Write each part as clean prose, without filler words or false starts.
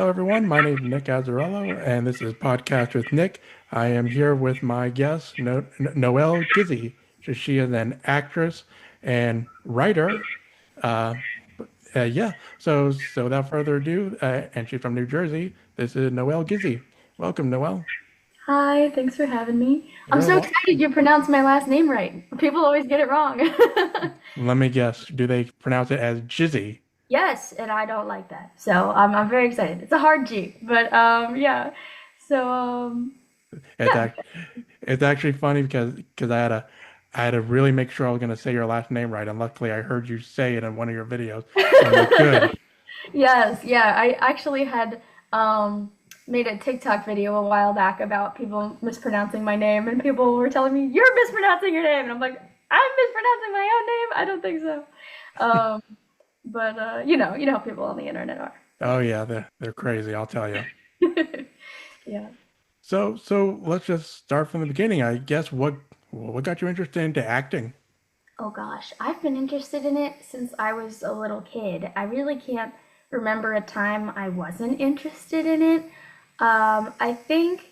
Hello, everyone. My name is Nick Azzarello, and this is Podcast with Nick. I am here with my guest, Noelle Gizzi. She is an actress and writer. Uh, yeah. So without further ado, and she's from New Jersey. This is Noelle Gizzi. Welcome, Noelle. Hi, thanks for having me. I'm Very so well. excited you pronounced my last name right. People always get it wrong. Let me guess. Do they pronounce it as Gizzi? Yes, and I don't like that. So I'm very excited. It's a hard G, but yeah. So It's yeah. act, it's actually funny because I had to really make sure I was going to say your last name right, and luckily I heard you say it in one of your videos. So I'm like, good. Yes, yeah. I actually had made a TikTok video a while back about people mispronouncing my name, and people were telling me you're mispronouncing your name, and I'm like, I'm mispronouncing my own name. I don't think so. Um, but you know how people on the internet are. Oh yeah, they're crazy, I'll tell you. Yeah. So let's just start from the beginning. I guess what got you interested into acting? Oh gosh, I've been interested in it since I was a little kid. I really can't remember a time I wasn't interested in it. I think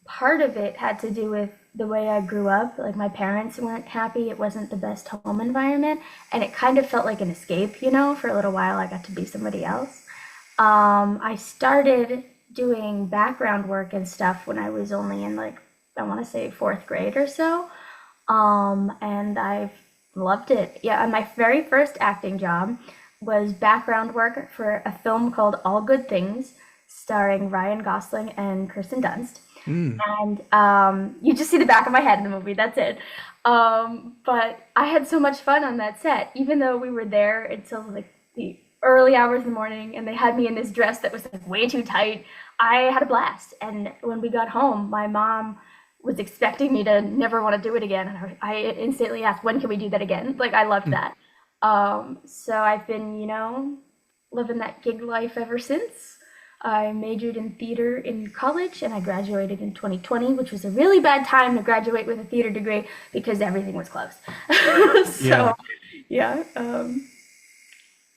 part of it had to do with the way I grew up. Like my parents weren't happy. It wasn't the best home environment, and it kind of felt like an escape, you know. For a little while, I got to be somebody else. I started doing background work and stuff when I was only in like I want to say fourth grade or so. And I've loved it. Yeah, and my very first acting job was background work for a film called All Good Things, starring Ryan Gosling and Kirsten Dunst. Hmm. And you just see the back of my head in the movie. That's it. But I had so much fun on that set, even though we were there until like the early hours in the morning, and they had me in this dress that was like way too tight. I had a blast. And when we got home, my mom was expecting me to never want to do it again, and I instantly asked, "When can we do that again?" Like I loved Hmm. that. So I've been, living that gig life ever since. I majored in theater in college and I graduated in 2020, which was a really bad time to graduate with a theater degree because everything was closed. So, Yeah, yeah,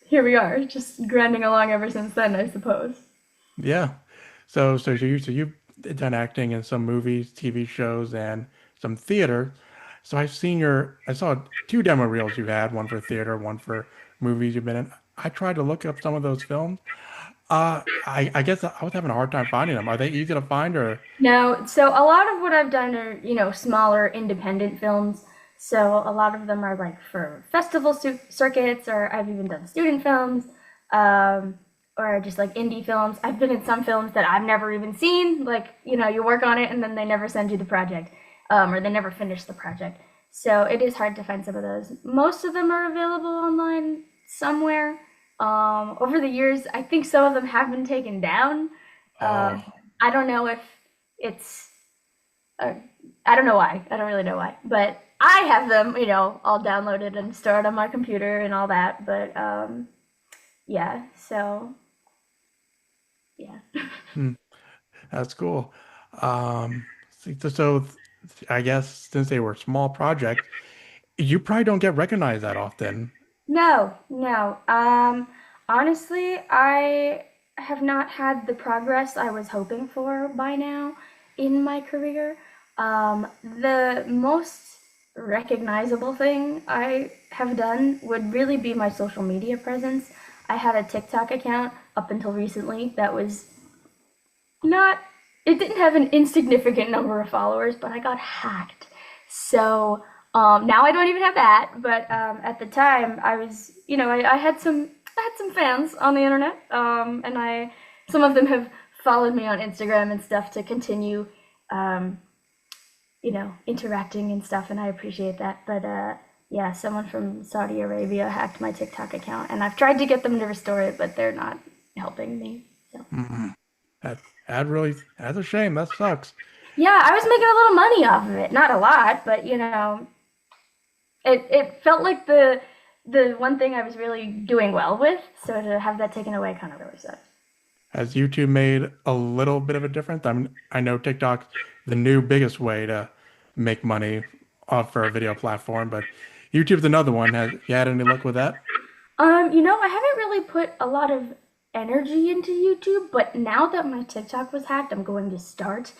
here we are, just grinding along ever since then, I suppose. yeah. So you've done acting in some movies, TV shows, and some theater. So I saw two demo reels you had, one for theater, one for movies you've been in. I tried to look up some of those films. I guess I was having a hard time finding them. Are they easy to find or? No, so a lot of what I've done are, smaller independent films. So a lot of them are like for festival circuits, or I've even done student films, or just like indie films. I've been in some films that I've never even seen. Like, you work on it and then they never send you the project, or they never finish the project. So it is hard to find some of those. Most of them are available online somewhere. Over the years, I think some of them have been taken down. Uh, Oh, I don't know if it's, uh, I don't know why. I don't really know why. But I have them, all downloaded and stored on my computer and all that. But yeah, so yeah. hmm, that's cool. So I guess since they were small projects, you probably don't get recognized that often. No, no. Honestly, I have not had the progress I was hoping for by now in my career. The most recognizable thing I have done would really be my social media presence. I had a TikTok account up until recently that was not, it didn't have an insignificant number of followers, but I got hacked. So now I don't even have that. But at the time, I was, I had some fans on the internet, and some of them have followed me on Instagram and stuff to continue, um, interacting and stuff, and I appreciate that. But yeah, someone from Saudi Arabia hacked my TikTok account, and I've tried to get them to restore it, but they're not helping me. So. Mm, that's a shame. That sucks. Yeah, I was making a little money off of it. Not a lot, but it felt like the one thing I was really doing well with. So to have that taken away kind of really sucks. Has YouTube made a little bit of a difference? I know TikTok's the new biggest way to make money off for a video platform, but YouTube's another one. Has you had any luck with that? I haven't really put a lot of energy into YouTube, but now that my TikTok was hacked, I'm going to start.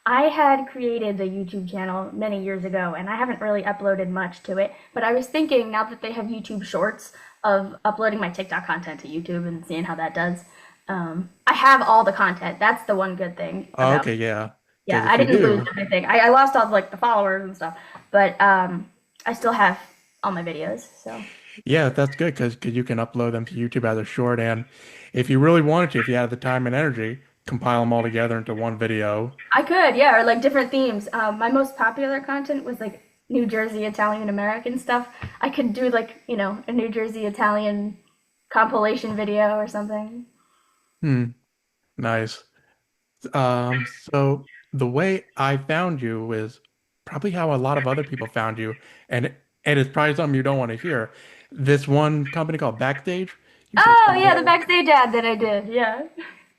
I had created the YouTube channel many years ago and I haven't really uploaded much to it, but I was thinking now that they have YouTube Shorts of uploading my TikTok content to YouTube and seeing how that does. I have all the content. That's the one good thing Oh, about. okay, yeah. Yeah, Because I if you didn't lose do, everything. I lost all like the followers and stuff, but I still have all my videos. So yeah, that's good because you can upload them to YouTube as a short, and if you really wanted to, if you had the time and energy, compile them all together into one video. I could, yeah, or like different themes. My most popular content was like New Jersey Italian American stuff. I could do like, a New Jersey Italian compilation video or something. Hmm, nice. So the way I found you is probably how a lot of other people found you, and it's probably something you don't want to hear. This one company called Backstage used to Oh, yeah, the follow, backstage ad that I did. Yeah.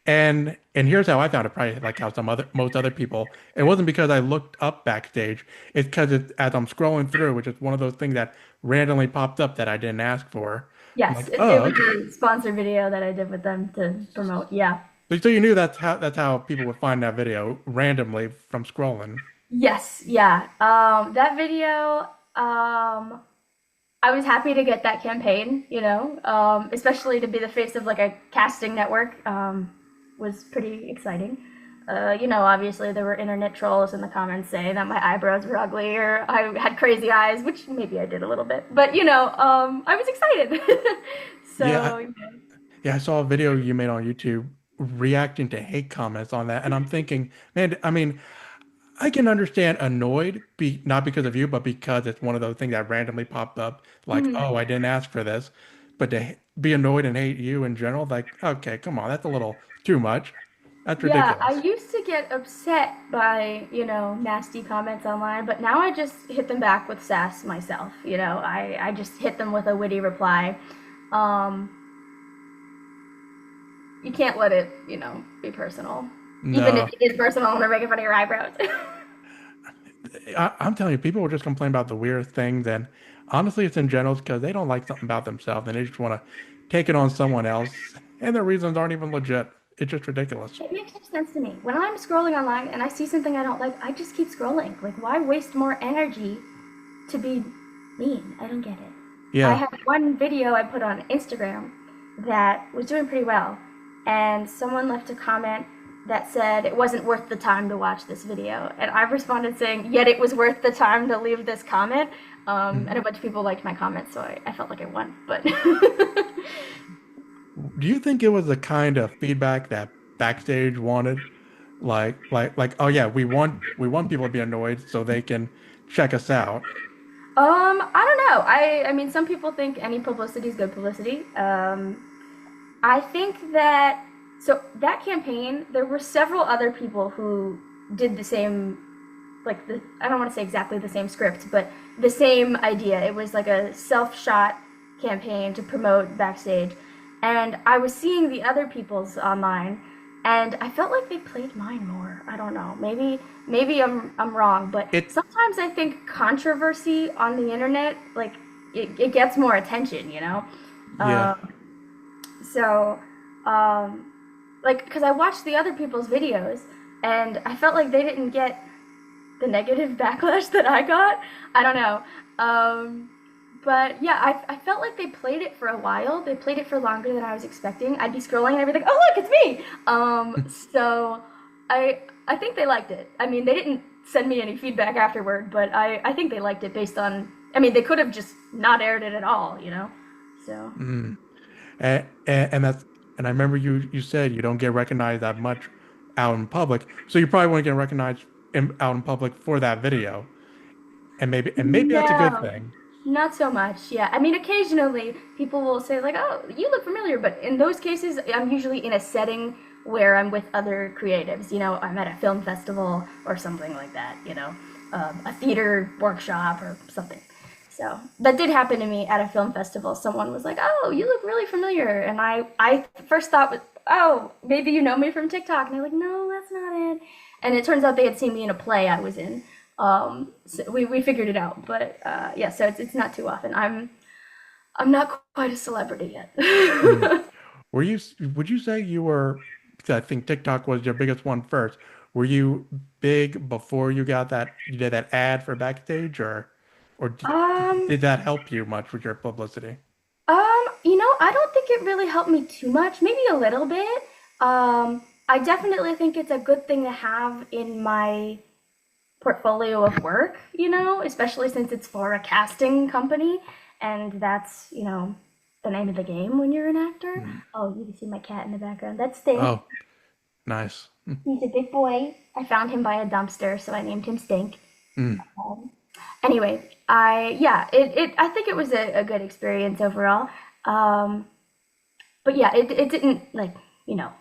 and here's how I found it. Probably like how most other people. It wasn't because I looked up Backstage. It's because as I'm scrolling through, which is one of those things that randomly popped up that I didn't ask for. I'm Yes, like, it oh, was okay. a sponsored video that I did with them to promote. Yeah. So you knew that's how people would find that video randomly from scrolling. Yes, yeah. That video, I was happy to get that campaign, especially to be the face of like a casting network, was pretty exciting. Obviously there were internet trolls in the comments saying that my eyebrows were ugly or I had crazy eyes, which maybe I did a little bit, but I was excited. Yeah, So, yeah. yeah, I saw a video you made on YouTube reacting to hate comments on that, and I'm thinking, man, I mean, I can understand annoyed, not because of you, but because it's one of those things that randomly popped up, like, Mhm. oh, I didn't ask for this, but to be annoyed and hate you in general, like, okay, come on, that's a little too much. That's Yeah, I ridiculous. used to get upset by, nasty comments online, but now I just hit them back with sass myself. I just hit them with a witty reply. Um, you can't let it, be personal. Even if No, it is personal when they're making fun of your eyebrows. I'm telling you, people will just complain about the weirdest things, and honestly, it's in general because they don't like something about themselves and they just want to take it on someone else, and their reasons aren't even legit. It's just ridiculous. It makes no sense to me. When I'm scrolling online and I see something I don't like, I just keep scrolling. Like, why waste more energy to be mean? I don't get it. I Yeah. had one video I put on Instagram that was doing pretty well, and someone left a comment that said it wasn't worth the time to watch this video. And I responded saying, yet it was worth the time to leave this comment. And a bunch of people liked my comment, so I felt like I won. But Do you think it was the kind of feedback that Backstage wanted? Oh yeah, we want people to be annoyed so they can check us out. I don't know. I mean, some people think any publicity is good publicity. I think that so that campaign, there were several other people who did the same, like I don't want to say exactly the same script, but the same idea. It was like a self-shot campaign to promote Backstage, and I was seeing the other people's online, and I felt like they played mine more. I don't know. Maybe I'm wrong, but It sometimes I think controversy on the internet, like it gets more attention. yeah. Um, so, um, like, because I watched the other people's videos and I felt like they didn't get the negative backlash that I got. I don't know. But yeah, I felt like they played it for a while. They played it for longer than I was expecting. I'd be scrolling and I'd be like, oh, look, it's me. So I think they liked it. I mean, they didn't send me any feedback afterward, but I think they liked it based on, I mean, they could have just not aired it at all. So. Mm. And I remember you said you don't get recognized that much out in public, so you probably won't get recognized out in public for that video, and maybe that's a good No, thing. not so much. Yeah. I mean, occasionally people will say, like, oh, you look familiar. But in those cases, I'm usually in a setting where I'm with other creatives. I'm at a film festival or something like that, a theater workshop or something. So that did happen to me at a film festival. Someone was like, oh, you look really familiar. And I first thought, oh, maybe you know me from TikTok. And they're like, no, that's not it. And it turns out they had seen me in a play I was in. So we figured it out, but yeah, so it's not too often. I'm not quite a celebrity Mm. yet. Were you, would you say you were, I think TikTok was your biggest one first. Were you big before you got that, you did that ad for Backstage, or Um, did that help you much with your publicity? I don't think it really helped me too much, maybe a little bit. I definitely think it's a good thing to have in my portfolio of work, especially since it's for a casting company, and that's, the name of the game when you're an actor. Hmm. Oh, you can see my cat in the background. That's Stink. Oh, nice. He's a big boy. I found him by a dumpster, so I named him Stink. Mm, Um, anyway, I think it was a good experience overall. Um, but yeah, it didn't like, you know,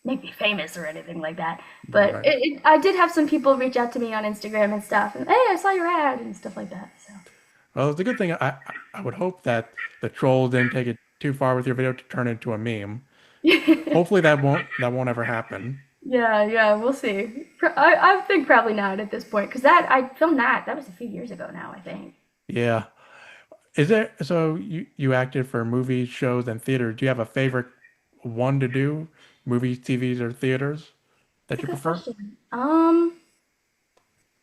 make me famous or anything like that. But right. I did have some people reach out to me on Instagram and stuff, and hey, I saw your ad and stuff like that. So Well, it's a good thing. I would hope that the trolls didn't take it too far with your video to turn into a meme. Hopefully that won't ever happen. yeah, we'll see. I think probably not at this point because that I filmed that was a few years ago now, I think. Yeah. Is there, so you acted for movies, shows, and theater. Do you have a favorite one to do? Movies, TVs, or theaters That's that a you good prefer? question.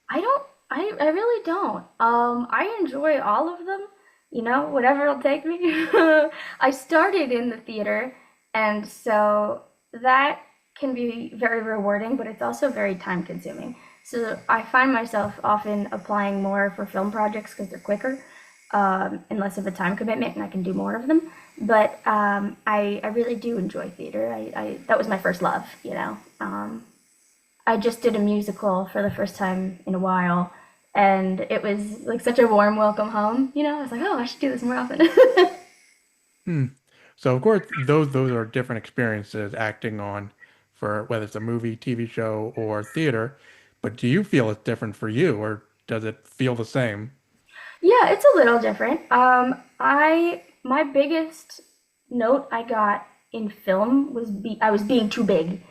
I don't. I really don't. I enjoy all of them. Whatever will take me. I started in the theater, and so that can be very rewarding, but it's also very time consuming. So I find myself often applying more for film projects because they're quicker, and less of a time commitment, and I can do more of them. But I really do enjoy theater. That was my first love. I just did a musical for the first time in a while, and it was like such a warm welcome home. I was like, oh, I should do this more often. Hmm. So of course those are different experiences acting on for whether it's a movie, TV show, or theater. But do you feel it's different for you, or does it feel the same? Yeah, it's a little different. I my biggest note I got in film was I was being too big.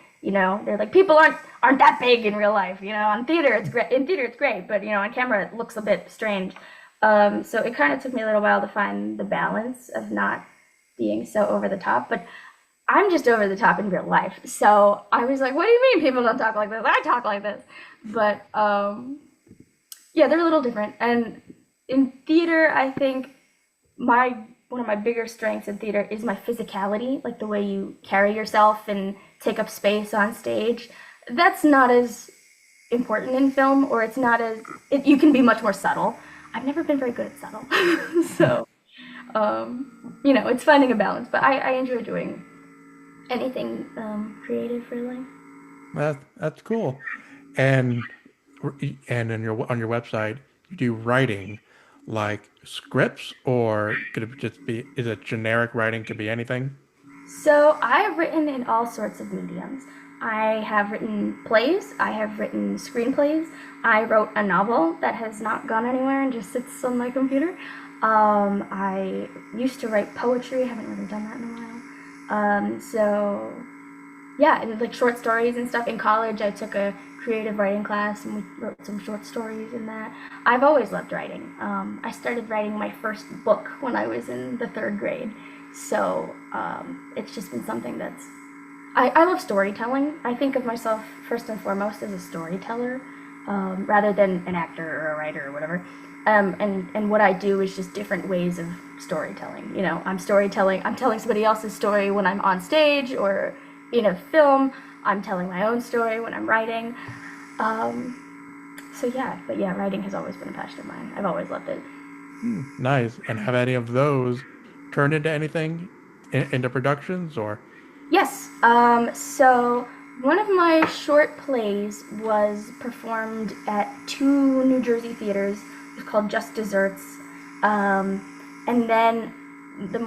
They're like people aren't that big in real life. On theater it's great. In theater it's great, but on camera it looks a bit strange. So it kind of took me a little while to find the balance of not being so over the top. But I'm just over the top in real life. So I was like, what do you mean people don't talk like this? I talk like this. But yeah, they're a little different. And in theater, I think my one of my bigger strengths in theater is my physicality, like the way you carry yourself and take up space on stage. That's not as important in film, or it's not as you can be much more subtle. I've never been very good at subtle, so it's finding a balance. But I enjoy doing anything creative, really. That's cool. And and on your website, you do writing like scripts, or could it just be, is it generic writing, could be anything? So I have written in all sorts of mediums. I have written plays, I have written screenplays. I wrote a novel that has not gone anywhere and just sits on my computer. I used to write poetry, I haven't really done that in a while. So yeah, and like short stories and stuff. In college, I took a creative writing class and we wrote some short stories in that. I've always loved writing. I started writing my first book when I was in the third grade. So it's just been something that's. I love storytelling. I think of myself first and foremost as a storyteller rather than an actor or a writer or whatever. And what I do is just different ways of storytelling. I'm storytelling. I'm telling somebody else's story when I'm on stage or in a film. I'm telling my own story when I'm writing. So yeah, but yeah, writing has always been a passion of mine. I've always loved it. Hmm, nice. And have any of those turned into anything, into productions, or? Yes. So one of my short plays was performed at two New Jersey theaters. It was called Just Desserts. And then the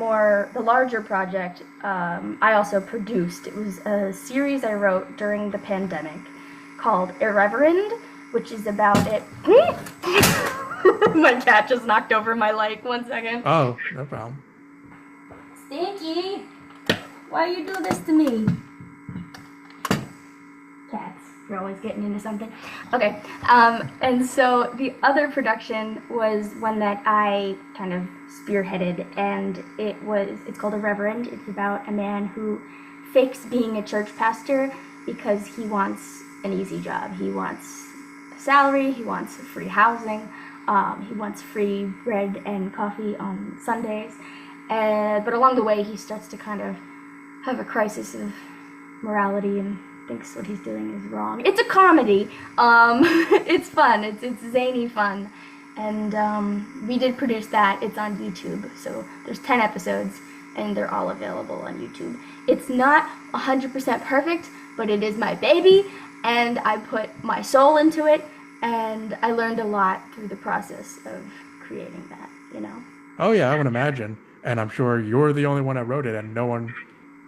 larger project, I also produced. It was a series I wrote during the pandemic called Irreverend, which is about it. My cat just knocked over my light. 1 second. Oh, no problem. Stinky, why you do this to me? Cats. You're always getting into something. Okay. And so the other production was one that I kind of spearheaded, and it's called A Reverend. It's about a man who fakes being a church pastor because he wants an easy job. He wants a salary. He wants free housing. He wants free bread and coffee on Sundays. But along the way, he starts to kind of have a crisis of morality and thinks what he's doing is wrong. It's a comedy. It's fun. It's zany fun, and we did produce that. It's on YouTube, so there's 10 episodes, and they're all available on YouTube. It's not 100% perfect, but it is my baby, and I put my soul into it, and I learned a lot through the process of creating that. You know. Oh yeah, I would imagine. And I'm sure you're the only one that wrote it and no one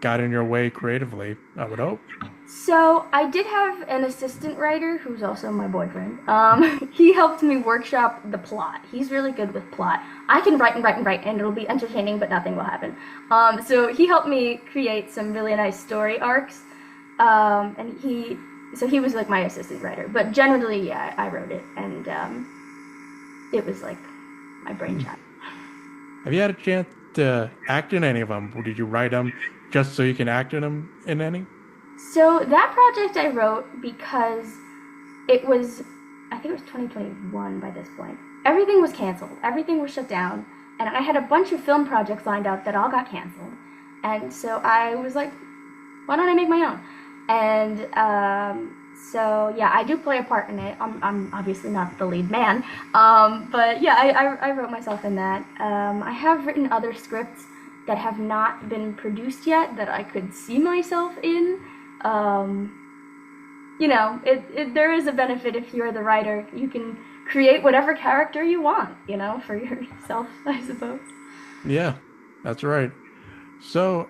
got in your way creatively, I would hope. So I did have an assistant writer who's also my boyfriend. He helped me workshop the plot. He's really good with plot. I can write and write and write, and it'll be entertaining, but nothing will happen. So he helped me create some really nice story arcs. So he was like my assistant writer. But generally, yeah, I wrote it, and it was like my brainchild. Have you had a chance to act in any of them? Or did you write them just so you can act in them in any? So that project I wrote because it was, I think it was 2021 by this point. Everything was canceled. Everything was shut down. And I had a bunch of film projects lined up that all got canceled. And so I was like, why don't I make my own? And so, yeah, I do play a part in it. I'm obviously not the lead man. But yeah, I wrote myself in that. I have written other scripts that have not been produced yet that I could see myself in. You know, there is a benefit if you're the writer. You can create whatever character you want, you know, for yourself, I suppose. Yeah, that's right. So,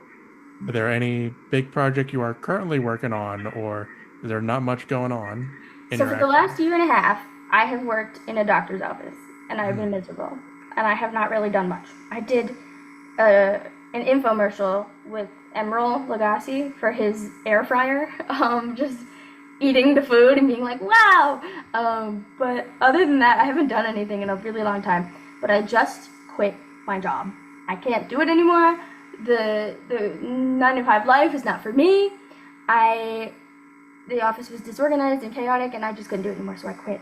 are there any big project you are currently working on, or is there not much going on in So your for the acting? last year and a half, I have worked in a doctor's office, and I've been miserable, and I have not really done much. I did an infomercial with Emeril Lagasse for his air fryer, just eating the food and being like, wow. But other than that, I haven't done anything in a really long time. But I just quit my job. I can't do it anymore. The 9 to 5 life is not for me. I the office was disorganized and chaotic, and I just couldn't do it anymore, so I quit.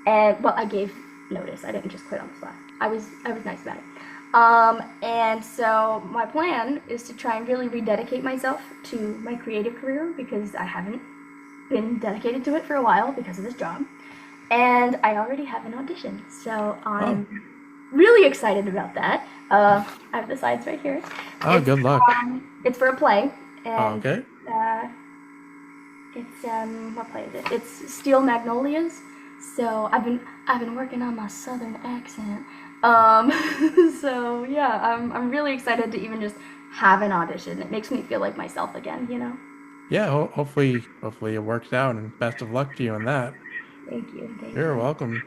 And well, I gave notice. I didn't just quit on the spot. I was nice about it. And so my plan is to try and really rededicate myself to my creative career because I haven't been dedicated to it for a while because of this job. And I already have an audition, so Oh, I'm really excited about that. I have the sides right here. oh, It's good luck. it's for a play, and Okay. uh, it's what play is it? It's Steel Magnolias. So I've been working on my southern accent. Um, so yeah, I'm really excited to even just have an audition. It makes me feel like myself again, you know. Yeah, hopefully it works out, and best of luck to you in that. Thank you, thank You're you. welcome.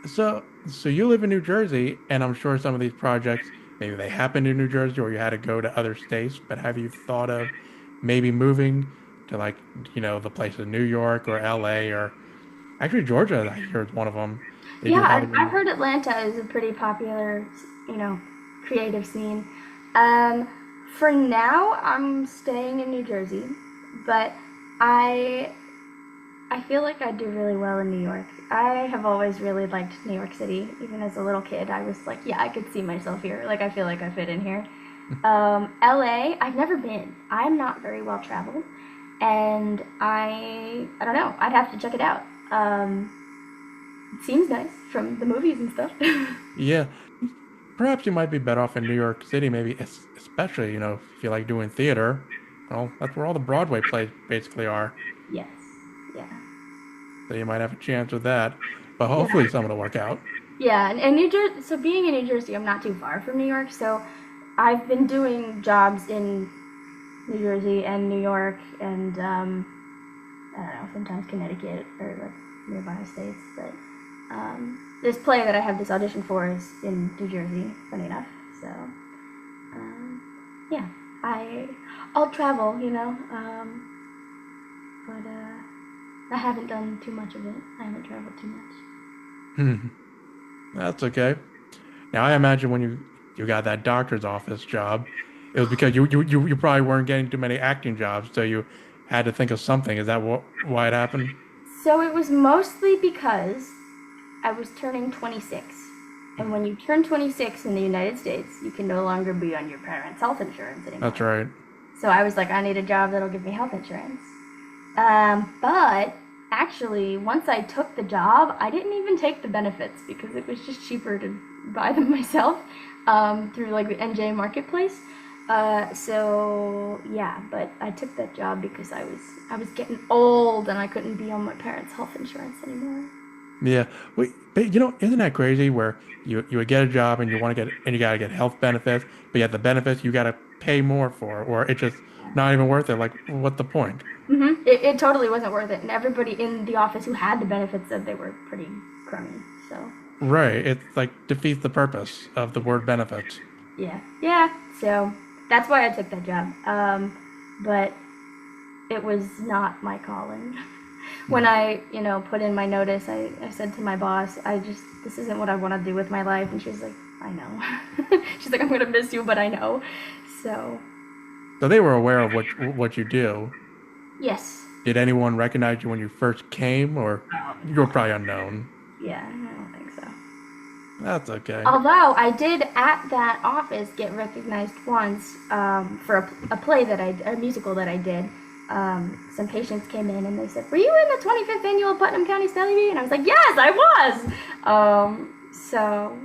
So you live in New Jersey, and I'm sure some of these projects, maybe they happened in New Jersey or you had to go to other states, but have you thought of maybe moving to like, the place in New York or LA or actually Georgia, I hear is one of them. They Yeah, do I've Hollywood. heard Atlanta is a pretty popular, you know, creative scene. Um, for now, I'm staying in New Jersey, but I I feel like I do really well in New York. I have always really liked New York City. Even as a little kid, I was like, yeah, I could see myself here. Like, I feel like I fit in here. LA, I've never been. I'm not very well traveled, and I don't know. I'd have to check it out. It seems nice from the movies and stuff. Yeah, perhaps you might be better off in New York City, maybe especially, if you like doing theater. Well, that's where all the Broadway plays basically are. Yes. Yeah. So you might have a chance with that. But Yeah. hopefully some will work out. Yeah, and New Jersey. So being in New Jersey, I'm not too far from New York. So I've been doing jobs in New Jersey and New York and I don't know, sometimes Connecticut or like nearby states. But this play that I have this audition for is in New Jersey. Funny enough. So yeah, I'll travel, you know. But I haven't done too much of it. I haven't traveled too much. Hmm. That's okay. Now, I imagine when you got that doctor's office job, it was because you probably weren't getting too many acting jobs, so you had to think of something. Is that why it happened? So it was mostly because I was turning 26. And when you turn 26 in the United States, you can no longer be on your parents' health insurance That's anymore. right. So I was like, I need a job that'll give me health insurance. But actually, once I took the job, I didn't even take the benefits because it was just cheaper to buy them myself through like the NJ Marketplace. So yeah, but I took that job because I was getting old and I couldn't be on my parents' health insurance anymore. Yeah. Wait, but isn't that crazy where you would get a job and you want to get and you gotta get health benefits, but yet the benefits you gotta pay more for, or it's just not even worth it. Like, what the point? It totally wasn't worth it, and everybody in the office who had the benefits said they were pretty crummy. So Right. It's like defeats the purpose of the word benefits. yeah, yeah. So that's why I took that job. But it was not my calling. When Hmm. I, put in my notice, I said to my boss, this isn't what I want to do with my life. And she's like, I know. She's like, I'm going to miss you, but I know. So, So they were aware of what you do. yes. Did anyone recognize you when you first came, or you were probably unknown? Yeah, I don't think so. That's okay. Although I did at that office get recognized once for a play a musical that I did. Some patients came in and they said, "Were you in the 25th annual Putnam County Spelling Bee?" And I was like, "Yes, I was." So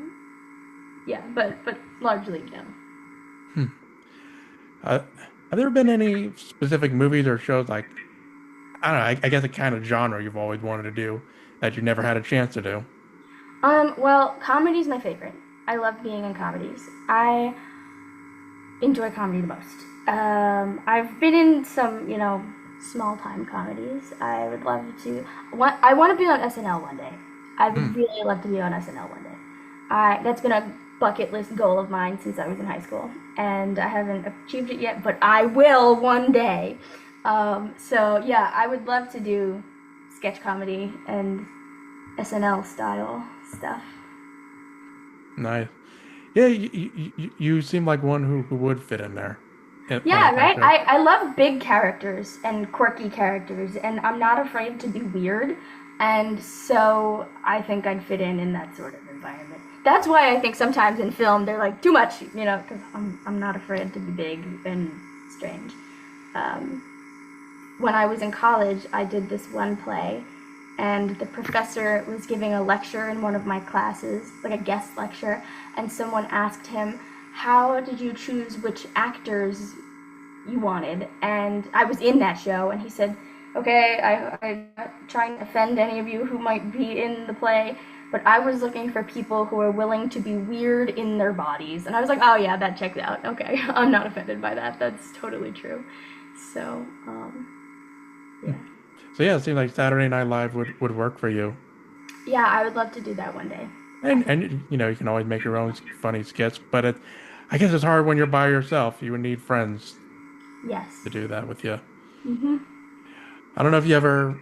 yeah, but largely no. Hmm. Uh, have there been any specific movies or shows like I don't know, I guess a kind of genre you've always wanted to do that you never had a chance to do? Well, comedy's my favorite. I love being in comedies. I enjoy comedy the most. I've been in some, small time comedies. I would love to. I want to be on SNL one day. I would Hmm. really love to be on SNL one day. That's been a bucket list goal of mine since I was in high school, and I haven't achieved it yet, but I will one day. So yeah, I would love to do sketch comedy and SNL style stuff. Nice. Yeah, you seem like one who would fit in there on Yeah, that kind of right. show. I love big characters and quirky characters, and I'm not afraid to be weird. And so I think I'd fit in that sort of environment. That's why I think sometimes in film they're like too much, because I'm not afraid to be big and strange. Um, when I was in college, I did this one play, and the professor was giving a lecture in one of my classes, like a guest lecture, and someone asked him, "How did you choose which actors you wanted?" And I was in that show, and he said, "Okay, I'm not trying to offend any of you who might be in the play, but I was looking for people who are willing to be weird in their bodies." And I was like, "Oh yeah, that checks out. Okay, I'm not offended by that. That's totally true." So, Hmm. yeah. So yeah, it seems like Saturday Night Live would work for you. Yeah, I would love to do that one day. I think, And you can always make your own funny skits, but I guess it's hard when you're by yourself. You would need friends yes. to do that with you. Mm-hmm. I don't know if you ever,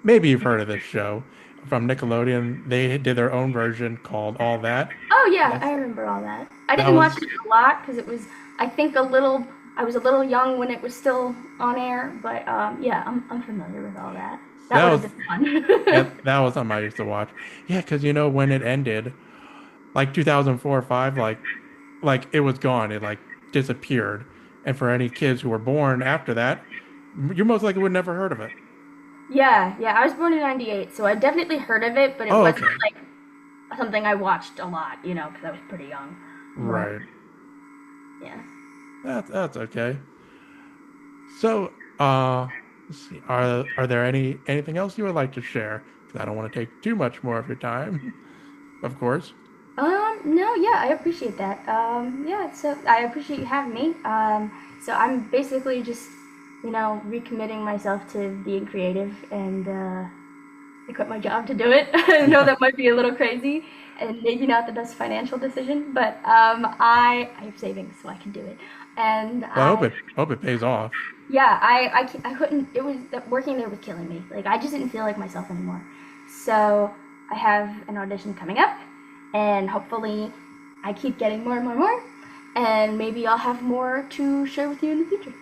maybe you've heard of this show from Nickelodeon. They did their own version called All That. Oh yeah, That's I remember all that. I that didn't watch was it a lot because it was, I think, a little. I was a little young when it was still on air, but yeah, I'm familiar with all that. That that would have was been fun. yeah, that was something I used to watch. Yeah, because when it ended, like 2004 or five, like it was gone. It like disappeared. And for any kids who were born after that, you most likely would never heard of it. Yeah, yeah. I was born in '98, so I definitely heard of it, but it Oh, wasn't okay. like something I watched a lot, because I was pretty young. But Right. yeah. That's okay. So, let's see. Are there anything else you would like to share? 'Cause I don't want to take too much more of your time, of course. No, yeah, I appreciate that. Yeah, so I appreciate you having me. So I'm basically just, recommitting myself to being creative, and I quit my job to do it. I know Yeah. that might be a little crazy and maybe not the best financial decision, but I have savings, so I can do it. And Well, I hope it pays off. yeah, I couldn't, it was, working there was killing me. Like, I just didn't feel like myself anymore. So I have an audition coming up, and hopefully I keep getting more and more and more, and maybe I'll have more to share with you in the future.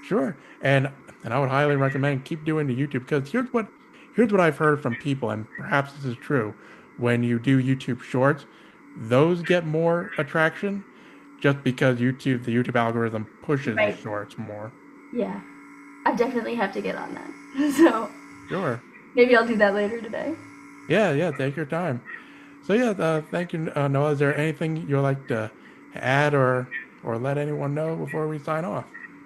Sure. And I would highly recommend keep doing the YouTube because here's what I've heard from people, and perhaps this is true. When you do YouTube Shorts, those get more attraction just because the YouTube algorithm pushes the Right. shorts more. Yeah. I definitely have to get on that. So Sure. maybe I'll do that later today. Yeah, yeah, take your time. So yeah, thank you, Noah. Is there anything you'd like to add or let anyone know before we sign off?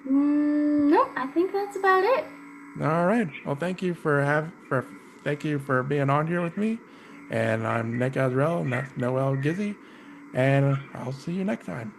Nope, I think that's about it. All right. Well, thank you for being on here with me. And I'm Nick Azrael, and that's Noelle Gizzi, and I'll see you next time.